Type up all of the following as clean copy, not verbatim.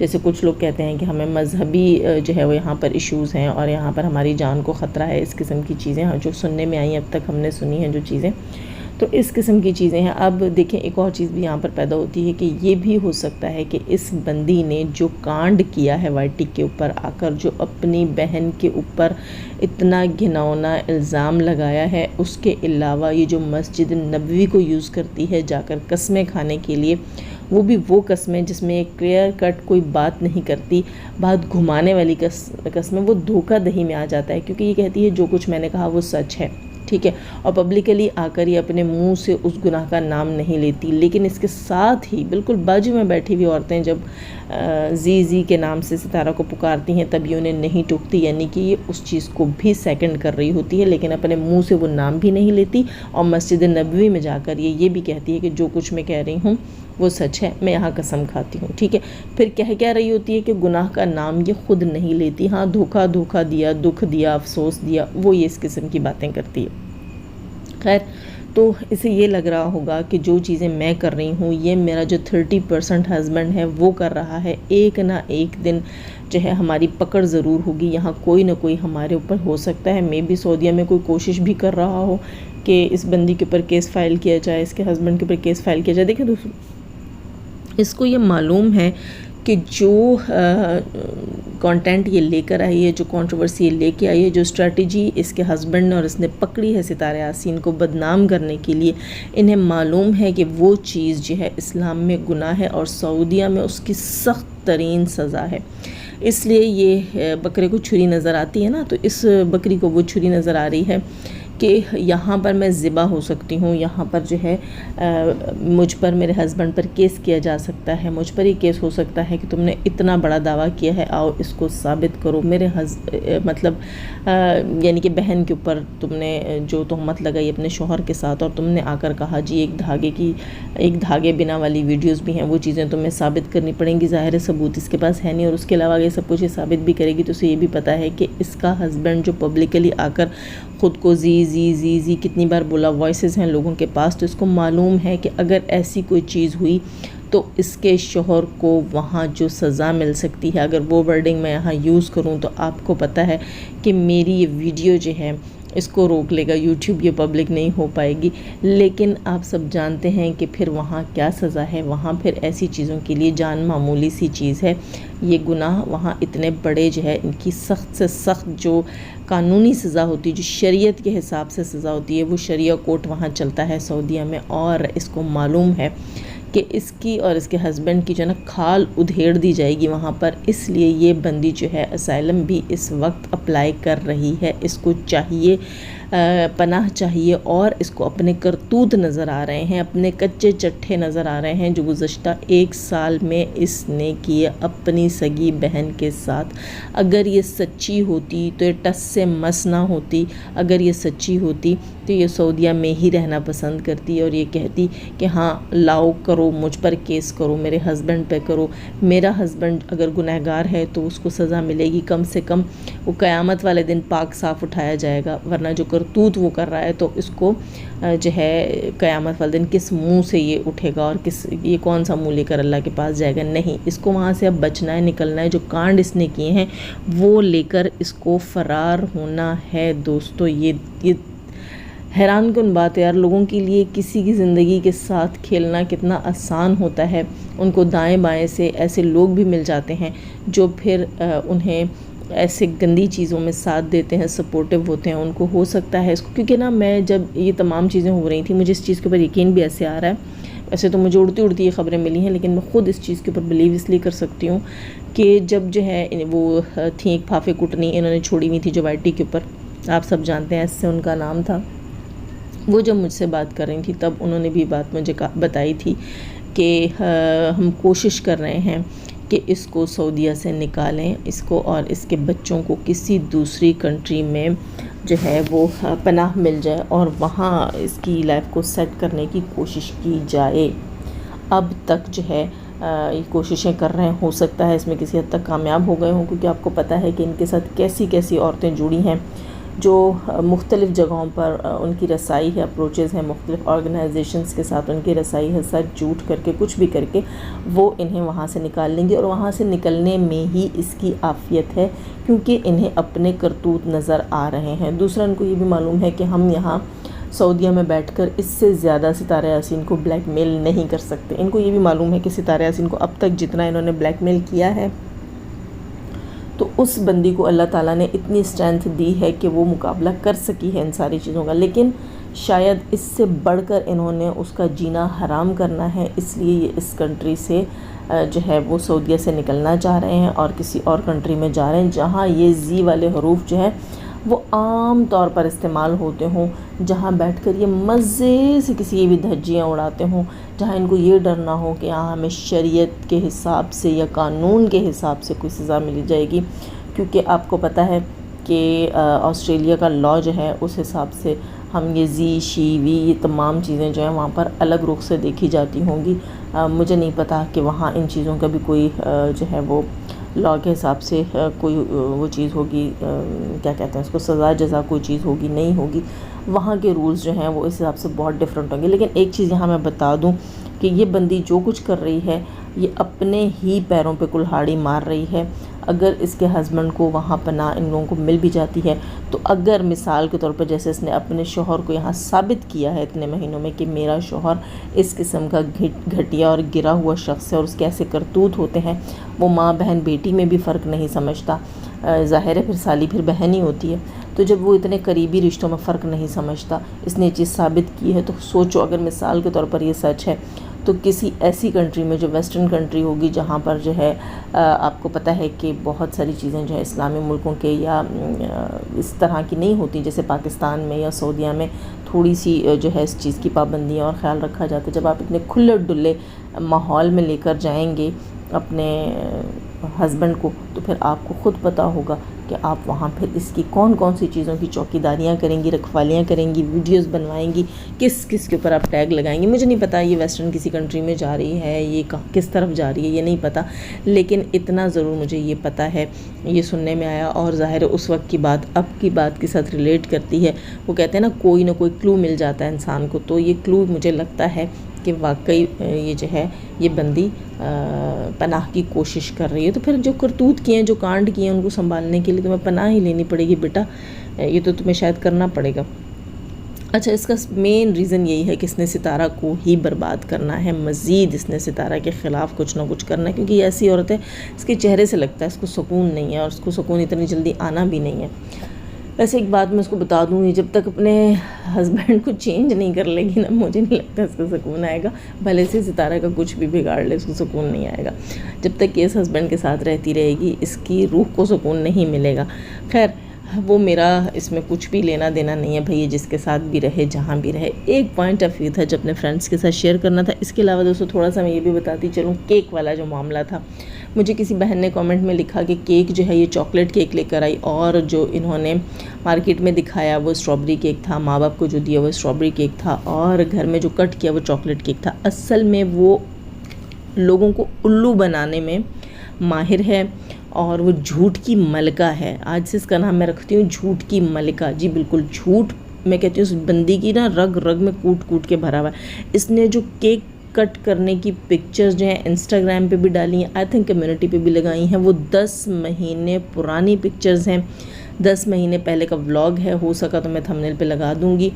جیسے کچھ لوگ کہتے ہیں کہ ہمیں مذہبی جو ہے وہ یہاں پر ایشوز ہیں اور یہاں پر ہماری جان کو خطرہ ہے، اس قسم کی چیزیں جو سننے میں آئیں، اب تک ہم نے سنی ہیں جو چیزیں، تو اس قسم کی چیزیں ہیں۔ اب دیکھیں ایک اور چیز بھی یہاں پر پیدا ہوتی ہے کہ یہ بھی ہو سکتا ہے کہ اس بندی نے جو کانڈ کیا ہے وائی ٹی کے اوپر آ کر، جو اپنی بہن کے اوپر اتنا گھناؤنا الزام لگایا ہے، اس کے علاوہ یہ جو مسجد نبوی کو یوز کرتی ہے جا کر قسمیں کھانے کے لیے، وہ بھی وہ قسمیں جس میں ایک کلیئر کٹ کوئی بات نہیں کرتی، بات گھمانے والی قسمیں، وہ دھوکہ دہی میں آ جاتا ہے، کیونکہ یہ کہتی ہے جو کچھ میں نے کہا وہ سچ ہے، ٹھیک ہے، اور پبلکلی آ کر یہ اپنے منہ سے اس گناہ کا نام نہیں لیتی۔ لیکن اس کے ساتھ ہی بالکل بازو میں بیٹھی ہوئی عورتیں جب زی کے نام سے ستارہ کو پکارتی ہیں تب یہ انہیں نہیں ٹوکتی، یعنی کہ یہ اس چیز کو بھی سیکنڈ کر رہی ہوتی ہے، لیکن اپنے منہ سے وہ نام بھی نہیں لیتی، اور مسجد نبوی میں جا کر یہ بھی کہتی ہے کہ جو کچھ میں کہہ رہی ہوں وہ سچ ہے، میں یہاں قسم کھاتی ہوں، ٹھیک ہے۔ پھر کہہ رہی ہوتی ہے کہ گناہ کا نام یہ خود نہیں لیتی، ہاں دھوکہ دیا، دکھ دیا، افسوس دیا، وہ یہ اس قسم کی باتیں کرتی ہے۔ خیر، تو اسے یہ لگ رہا ہوگا کہ جو چیزیں میں کر رہی ہوں یہ میرا جو 30% ہسبینڈ ہے وہ کر رہا ہے، ایک نہ ایک دن جو ہے ہماری پکڑ ضرور ہوگی، یہاں کوئی نہ کوئی ہمارے اوپر ہو سکتا ہے۔ میں بھی سعودیہ میں کوئی کوشش بھی کر رہا ہو کہ اس بندی کے اوپر کیس فائل کیا جائے، اس کے ہسبینڈ کے اوپر کیس فائل کیا جائے۔ دیکھیں دوستوں، اس کو یہ معلوم ہے کہ جو کانٹینٹ یہ لے کر آئی ہے، جو کنٹروورسی یہ لے کے آئی ہے، جو اسٹریٹجی اس کے ہسبینڈ نے اور اس نے پکڑی ہے ستارہ یاسین کو بدنام کرنے کے لیے، انہیں معلوم ہے کہ وہ چیز جو ہے اسلام میں گناہ ہے اور سعودیہ میں اس کی سخت ترین سزا ہے۔ اس لیے یہ بکرے کو چھری نظر آتی ہے نا، تو اس بکری کو وہ چھری نظر آ رہی ہے کہ یہاں پر میں ذبح ہو سکتی ہوں، یہاں پر جو ہے مجھ پر، میرے ہسبینڈ پر کیس کیا جا سکتا ہے، مجھ پر ہی کیس ہو سکتا ہے کہ تم نے اتنا بڑا دعویٰ کیا ہے، آؤ اس کو ثابت کرو۔ میرے مطلب یعنی کہ بہن کے اوپر تم نے جو تہمت لگائی اپنے شوہر کے ساتھ، اور تم نے آ کر کہا جی ایک دھاگے بنا والی ویڈیوز بھی ہیں، وہ چیزیں تمہیں ثابت کرنی پڑیں گی، ظاہر ثبوت اس کے پاس ہے نہیں، اور اس کے علاوہ یہ سب کچھ یہ ثابت بھی کرے گی تو اسے یہ بھی پتہ ہے کہ اس کا ہسبینڈ جو پبلکلی آ کر خود کو زی کتنی بار بولا، وائسز ہیں لوگوں کے پاس، تو اس کو معلوم ہے کہ اگر ایسی کوئی چیز ہوئی تو اس کے شوہر کو وہاں جو سزا مل سکتی ہے، اگر وہ ورڈنگ میں یہاں یوز کروں تو آپ کو پتہ ہے کہ میری یہ ویڈیو جو ہے اس کو روک لے گا یوٹیوب، یہ پبلک نہیں ہو پائے گی۔ لیکن آپ سب جانتے ہیں کہ پھر وہاں کیا سزا ہے، وہاں پھر ایسی چیزوں کے لیے جان معمولی سی چیز ہے، یہ گناہ وہاں اتنے بڑے جو ہے ان کی سخت سے سخت جو قانونی سزا ہوتی ہے، جو شریعت کے حساب سے سزا ہوتی ہے، وہ شریعہ کورٹ وہاں چلتا ہے سعودیہ میں، اور اس کو معلوم ہے کہ اس کی اور اس کے ہسبینڈ کی جو ہے نا کھال ادھیڑ دی جائے گی وہاں پر۔ اس لیے یہ بندی جو ہے اسائلم بھی اس وقت اپلائی کر رہی ہے، اس کو چاہیے پناہ چاہیے، اور اس کو اپنے کرتوت نظر آ رہے ہیں، اپنے کچے چٹھے نظر آ رہے ہیں جو گزشتہ 1 سال میں اس نے کیے اپنی سگی بہن کے ساتھ۔ اگر یہ سچی ہوتی تو یہ ٹس سے مس نہ ہوتی، اگر یہ سچی ہوتی تو یہ سعودیہ میں ہی رہنا پسند کرتی اور یہ کہتی کہ ہاں لاؤ کرو، مجھ پر کیس کرو، میرے ہسبینڈ پہ کرو، میرا ہسبینڈ اگر گنہگار ہے تو اس کو سزا ملے گی، کم سے کم وہ قیامت والے دن پاک صاف اٹھایا جائے گا، ورنہ جو کرتوت وہ کر رہا ہے تو اس کو جو ہے قیامت والے دن کس منہ سے یہ اٹھے گا، اور یہ کون سا منہ لے کر اللہ کے پاس جائے گا؟ نہیں، اس کو وہاں سے اب بچنا ہے، نکلنا ہے، جو کانڈ اس نے کیے ہیں وہ لے کر اس کو فرار ہونا ہے۔ دوستو، یہ حیران کن بات ہے یار، لوگوں کے لیے کسی کی زندگی کے ساتھ کھیلنا کتنا آسان ہوتا ہے، ان کو دائیں بائیں سے ایسے لوگ بھی مل جاتے ہیں جو پھر انہیں ایسے گندی چیزوں میں ساتھ دیتے ہیں، سپورٹیو ہوتے ہیں، ان کو ہو سکتا ہے اس کو، کیونکہ نا میں جب یہ تمام چیزیں ہو رہی تھیں مجھے اس چیز کے اوپر یقین بھی ایسے آ رہا ہے، ویسے تو مجھے اڑتی یہ خبریں ملی ہیں، لیکن میں خود اس چیز کے اوپر بلیو اس لیے کر سکتی ہوں کہ جب جو ہے وہ تھیں ایک پھافے کٹنی انہوں نے چھوڑی ہوئی تھی جو وائی ٹی کے اوپر، آپ سب جانتے ہیں اس سے ان کا نام تھا، وہ جب مجھ سے بات کر رہی تھی تب انہوں نے بھی بات مجھے بتائی تھی کہ ہم کوشش کر رہے ہیں کہ اس کو سعودیہ سے نکالیں، اس کو اور اس کے بچوں کو کسی دوسری کنٹری میں جو ہے وہ پناہ مل جائے اور وہاں اس کی لائف کو سیٹ کرنے کی کوشش کی جائے۔ اب تک جو ہے یہ کوششیں کر رہے ہیں، ہو سکتا ہے اس میں کسی حد تک کامیاب ہو گئے ہوں، کیونکہ آپ کو پتہ ہے کہ ان کے ساتھ کیسی عورتیں جڑی ہیں جو مختلف جگہوں پر ان کی رسائی ہے، اپروچز ہیں مختلف آرگنائزیشنز کے ساتھ ان کی رسائی ہے، سچ جھوٹ کر کے کچھ بھی کر کے وہ انہیں وہاں سے نکال لیں گے، اور وہاں سے نکلنے میں ہی اس کی عافیت ہے کیونکہ انہیں اپنے کرتوت نظر آ رہے ہیں۔ دوسرا ان کو یہ بھی معلوم ہے کہ ہم یہاں سعودیہ میں بیٹھ کر اس سے زیادہ ستارہ یاسین کو بلیک میل نہیں کر سکتے۔ ان کو یہ بھی معلوم ہے کہ ستارہ یاسین کو اب تک جتنا انہوں نے بلیک میل کیا ہے تو اس بندی کو اللہ تعالیٰ نے اتنی اسٹرینتھ دی ہے کہ وہ مقابلہ کر سکی ہے ان ساری چیزوں کا، لیکن شاید اس سے بڑھ کر انہوں نے اس کا جینا حرام کرنا ہے، اس لیے یہ اس کنٹری سے جو ہے وہ سعودیہ سے نکلنا چاہ رہے ہیں اور کسی اور کنٹری میں جا رہے ہیں جہاں یہ زی والے حروف جو ہیں وہ عام طور پر استعمال ہوتے ہوں، جہاں بیٹھ کر یہ مزے سے کسی کی بھی دھجیاں اڑاتے ہوں، جہاں ان کو یہ ڈر نہ ہو کہ یہاں ہمیں شریعت کے حساب سے یا قانون کے حساب سے کوئی سزا ملی جائے گی، کیونکہ آپ کو پتہ ہے کہ آسٹریلیا کا لاء جو ہے اس حساب سے ہم یہ زی شی وی یہ تمام چیزیں جو ہیں وہاں پر الگ رخ سے دیکھی جاتی ہوں گی۔ مجھے نہیں پتہ کہ وہاں ان چیزوں کا بھی کوئی جو ہے وہ لاء کے حساب سے کوئی وہ چیز ہوگی، کیا کہتے ہیں اس کو، سزا جزا کوئی چیز ہوگی نہیں ہوگی، وہاں کے رولز جو ہیں وہ اس حساب سے بہت ڈیفرنٹ ہوں گے۔ لیکن ایک چیز یہاں میں بتا دوں کہ یہ بندی جو کچھ کر رہی ہے یہ اپنے ہی پیروں پہ کلہاڑی مار رہی ہے۔ اگر اس کے ہسبینڈ کو وہاں پناہ ان لوگوں کو مل بھی جاتی ہے تو اگر مثال کے طور پر جیسے اس نے اپنے شوہر کو یہاں ثابت کیا ہے اتنے مہینوں میں کہ میرا شوہر اس قسم کا گھٹیا اور گرا ہوا شخص ہے اور اس کے ایسے کرتوت ہوتے ہیں، وہ ماں بہن بیٹی میں بھی فرق نہیں سمجھتا، ظاہر ہے پھر سالی پھر بہن ہی ہوتی ہے، تو جب وہ اتنے قریبی رشتوں میں فرق نہیں سمجھتا، اس نے یہ چیز ثابت کی ہے، تو سوچو اگر مثال کے طور پر یہ سچ ہے تو کسی ایسی کنٹری میں جو ویسٹرن کنٹری ہوگی جہاں پر جو ہے آپ کو پتہ ہے کہ بہت ساری چیزیں جو ہے اسلامی ملکوں کے یا اس طرح کی نہیں ہوتی، جیسے پاکستان میں یا سعودیہ میں تھوڑی سی جو ہے اس چیز کی پابندیاں اور خیال رکھا جاتا ہے۔ جب آپ اتنے کھلے ڈلے ماحول میں لے کر جائیں گے اپنے ہسبینڈ کو تو پھر آپ کو خود پتہ ہوگا کہ آپ وہاں پھر اس کی کون کون سی چیزوں کی چوکیداریاں کریں گی، رکھوالیاں کریں گی، ویڈیوز بنوائیں گی، کس کس کے اوپر آپ ٹیگ لگائیں گی۔ مجھے نہیں پتہ یہ ویسٹرن کسی کنٹری میں جا رہی ہے، یہ کس طرف جا رہی ہے یہ نہیں پتہ، لیکن اتنا ضرور مجھے یہ پتہ ہے، یہ سننے میں آیا، اور ظاہر اس وقت کی بات اب کی بات کے ساتھ ریلیٹ کرتی ہے۔ وہ کہتے ہیں نا کوئی نہ کوئی کلو مل جاتا ہے انسان کو، تو یہ کلو مجھے لگتا ہے کہ واقعی یہ جو ہے یہ بندی پناہ کی کوشش کر رہی ہے، تو پھر جو کرتوت کیے ہیں جو کانڈ کیے ہیں ان کو سنبھالنے کے لیے تمہیں پناہ ہی لینی پڑے گی بیٹا، یہ تو تمہیں شاید کرنا پڑے گا۔ اچھا، اس کا مین ریزن یہی ہے کہ اس نے ستارہ کو ہی برباد کرنا ہے، مزید اس نے ستارہ کے خلاف کچھ نہ کچھ کرنا ہے، کیونکہ یہ ایسی عورت ہے اس کے چہرے سے لگتا ہے اس کو سکون نہیں ہے، اور اس کو سکون اتنی جلدی آنا بھی نہیں ہے۔ ویسے ایک بات میں اس کو بتا دوں، یہ جب تک اپنے ہسبینڈ کو چینج نہیں کر لے گی نا، مجھے نہیں لگتا اس کو سکون آئے گا، بھلے سے ستارہ کا کچھ بھی بگاڑ لے اس کو سکون نہیں آئے گا۔ جب تک کہ اس ہسبینڈ کے ساتھ رہتی رہے گی اس کی روح کو سکون نہیں ملے گا۔ خیر، وہ میرا اس میں کچھ بھی لینا دینا نہیں ہے بھئی، جس کے ساتھ بھی رہے جہاں بھی رہے۔ ایک پوائنٹ آف ویو تھا جو اپنے فرینڈس کے ساتھ شیئر کرنا تھا۔ اس کے علاوہ دوستو تھوڑا سا میں یہ بھی بتاتی چلوں، کیک والا جو معاملہ تھا، مجھے کسی بہن نے کامنٹ میں لکھا کہ کیک جو ہے یہ چاکلیٹ کیک لے کر آئی، اور جو انہوں نے مارکیٹ میں دکھایا وہ اسٹرابری کیک تھا، ماں باپ کو جو دیا وہ اسٹرابری کیک تھا، اور گھر میں جو کٹ کیا وہ چاکلیٹ کیک تھا۔ اصل میں وہ لوگوں کو الو بنانے میں ماہر ہے اور وہ جھوٹ کی ملکہ ہے۔ آج سے اس کا نام میں رکھتی ہوں جھوٹ کی ملکہ۔ جی بالکل جھوٹ، میں کہتی ہوں اس بندی کی نا رگ رگ میں کوٹ کوٹ کے بھرا ہوا ہے۔ اس نے جو کیک کٹ کرنے کی پکچرز جو ہیں انسٹاگرام پہ بھی ڈالی ہیں، آئی تھنک کمیونٹی پہ بھی لگائی ہیں، وہ 10 مہینے پرانی پکچرز ہیں، 10 مہینے پہلے کا ولاگ ہے، ہو سکا تو میں تھمبنیل پہ لگا دوں گی۔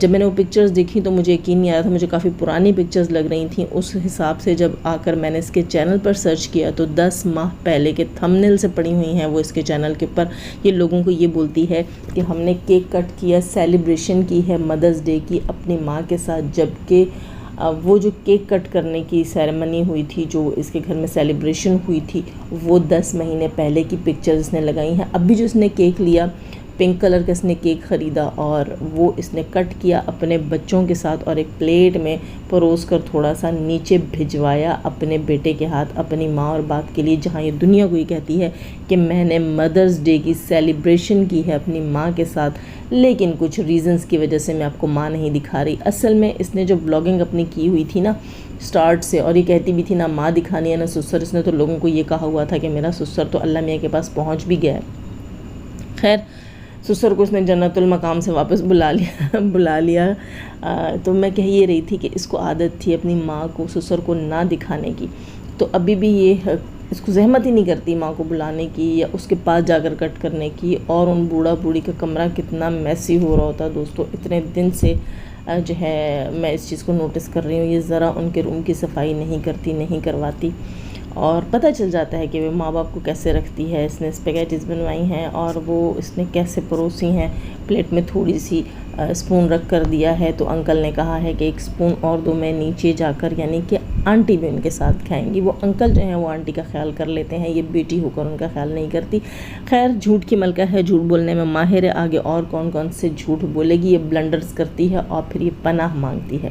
جب میں نے وہ پکچرز دیکھی تو مجھے یقین نہیں آیا تھا، مجھے کافی پرانی پکچرز لگ رہی تھیں۔ اس حساب سے جب آ کر میں نے اس کے چینل پر سرچ کیا تو 10 ماہ پہلے کے تھمبنیل سے پڑی ہوئی ہیں وہ اس کے چینل کے اوپر۔ یہ لوگوں کو یہ بولتی ہے کہ ہم نے کیک کٹ کیا، سیلیبریشن کی ہے مدرز ڈے کی اپنی ماں کے ساتھ، جبکہ وہ جو کیک کٹ کرنے کی سیریمنی ہوئی تھی، جو اس کے گھر میں سیلیبریشن ہوئی تھی، وہ 10 مہینے پہلے کی پکچرز اس نے لگائی ہیں۔ اب بھی جو اس نے کیک لیا، پنک کلر کا اس نے کیک خریدا اور وہ اس نے کٹ کیا اپنے بچوں کے ساتھ اور ایک پلیٹ میں پروس کر تھوڑا سا نیچے بھجوایا اپنے بیٹے کے ہاتھ، اپنی ماں اور باپ کے لیے، جہاں یہ دنیا کو یہ کہتی ہے کہ میں نے مدرز ڈے کی سیلیبریشن کی ہے اپنی ماں کے ساتھ، لیکن کچھ ریزنز کی وجہ سے میں آپ کو ماں نہیں دکھا رہی۔ اصل میں اس نے جو بلاگنگ اپنی کی ہوئی تھی نا سٹارٹ سے، اور یہ کہتی بھی تھی نہ ماں دکھانی ہے نہ سسر، اس نے تو لوگوں کو یہ کہا ہوا تھا کہ میرا سسر تو اللہ میاں کے پاس پہنچ بھی گیا ہے۔ خیر، سسر کو اس نے جنت المقام سے واپس بلا لیا تو میں کہہ یہ رہی تھی کہ اس کو عادت تھی اپنی ماں کو سسر کو نہ دکھانے کی، تو ابھی بھی یہ اس کو زحمت ہی نہیں کرتی ماں کو بلانے کی یا اس کے پاس جا کر کٹ کرنے کی۔ اور ان بوڑھا بوڑھی کا کمرہ کتنا میسی ہو رہا ہوتا دوستو، اتنے دن سے جو ہے میں اس چیز کو نوٹس کر رہی ہوں، یہ ذرا ان کے روم کی صفائی نہیں کرواتی، اور پتہ چل جاتا ہے کہ وہ ماں باپ کو کیسے رکھتی ہے۔ اس نے اسپیگیٹیز بنوائی ہیں اور وہ اس نے کیسے پروسی ہیں، پلیٹ میں تھوڑی سی اسپون رکھ کر دیا ہے، تو انکل نے کہا ہے کہ ایک اسپون اور دو، میں نیچے جا کر، یعنی کہ آنٹی بھی ان کے ساتھ کھائیں گی۔ وہ انکل جو ہیں وہ آنٹی کا خیال کر لیتے ہیں، یہ بیٹی ہو کر ان کا خیال نہیں کرتی۔ خیر جھوٹ کی ملکہ ہے، جھوٹ بولنے میں ماہر ہے، آگے اور کون کون سے جھوٹ بولے گی، یہ بلنڈرز کرتی ہے اور پھر یہ پناہ مانگتی ہے۔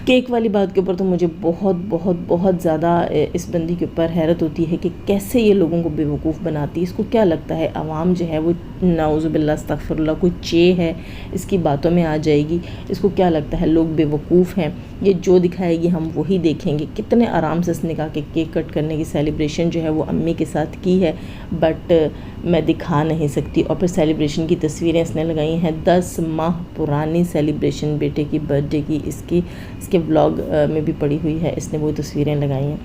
کیک والی بات کے اوپر تو مجھے بہت بہت بہت زیادہ اس بندی کے اوپر حیرت ہوتی ہے کہ کیسے یہ لوگوں کو بیوقوف بناتی ہے۔ اس کو کیا لگتا ہے عوام جو ہے وہ نعوذ باللہ استغفر اللہ کوئی چے ہے، اس کی باتوں میں آ جائے گی؟ اس کو کیا لگتا ہے لوگ بیوقوف ہیں، یہ جو دکھائے گی ہم وہی دیکھیں گے؟ کتنے آرام سے اس نکاح کے کیک کٹ کرنے کی سیلیبریشن جو ہے وہ امی کے ساتھ کی ہے، بٹ میں دکھا نہیں سکتی۔ اور پھر سیلیبریشن کی تصویریں اس نے لگائی ہیں، 10 ماہ پرانی سیلیبریشن بیٹے کی برتھ ڈے کی، اس کے ولاگ میں بھی پڑی ہوئی ہے، اس نے وہ تصویریں لگائی ہیں۔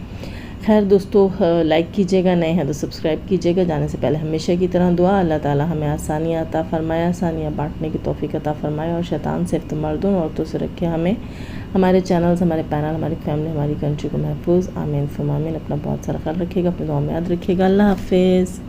خیر دوستو لائک کیجیے گا، نئے ہیں تو سبسکرائب کیجیے گا۔ جانے سے پہلے ہمیشہ کی طرح دعا، اللہ تعالی ہمیں آسانیاں عطا فرمائے، آسانیاں بانٹنے کی توفیق عطا فرمائے، اور شیطان سے مردوں عورتوں سے رکھے ہمیں، ہمارے چینلز، ہمارے پینل، ہماری فیملی، ہماری کنٹری کو محفوظ، آمین ثم آمین۔ اپنا بہت سارا خیال رکھیے گا، اپنے دعاؤں میں یاد رکھیے گا۔ اللہ حافظ۔